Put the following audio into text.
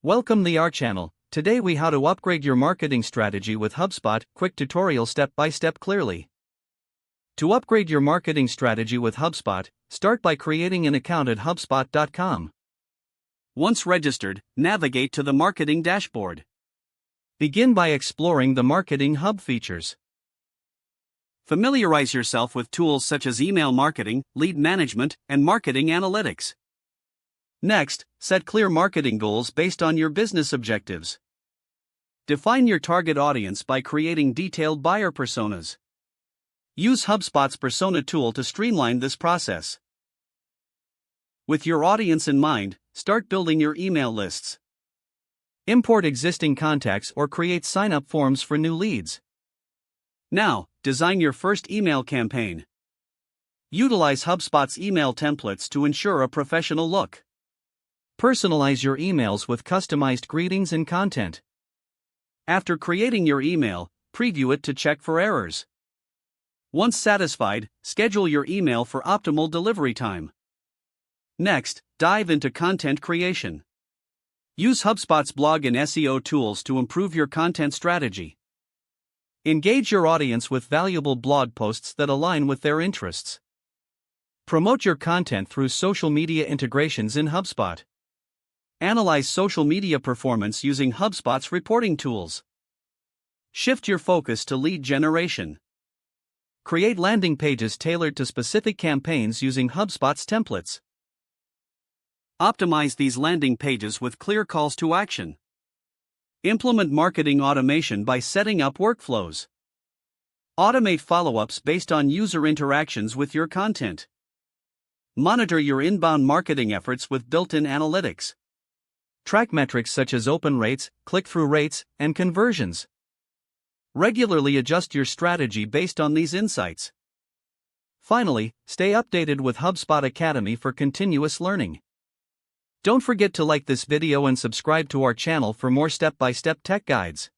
Welcome to our channel. Today we how to upgrade your marketing strategy with HubSpot. Quick tutorial step by step clearly. To upgrade your marketing strategy with HubSpot, start by creating an account at HubSpot.com. Once registered, navigate to the marketing dashboard. Begin by exploring the Marketing Hub features. Familiarize yourself with tools such as email marketing, lead management, and marketing analytics. Next, set clear marketing goals based on your business objectives. Define your target audience by creating detailed buyer personas. Use HubSpot's persona tool to streamline this process. With your audience in mind, start building your email lists. Import existing contacts or create sign-up forms for new leads. Now, design your first email campaign. Utilize HubSpot's email templates to ensure a professional look. Personalize your emails with customized greetings and content. After creating your email, preview it to check for errors. Once satisfied, schedule your email for optimal delivery time. Next, dive into content creation. Use HubSpot's blog and SEO tools to improve your content strategy. Engage your audience with valuable blog posts that align with their interests. Promote your content through social media integrations in HubSpot. Analyze social media performance using HubSpot's reporting tools. Shift your focus to lead generation. Create landing pages tailored to specific campaigns using HubSpot's templates. Optimize these landing pages with clear calls to action. Implement marketing automation by setting up workflows. Automate follow-ups based on user interactions with your content. Monitor your inbound marketing efforts with built-in analytics. Track metrics such as open rates, click-through rates, and conversions. Regularly adjust your strategy based on these insights. Finally, stay updated with HubSpot Academy for continuous learning. Don't forget to like this video and subscribe to our channel for more step-by-step tech guides.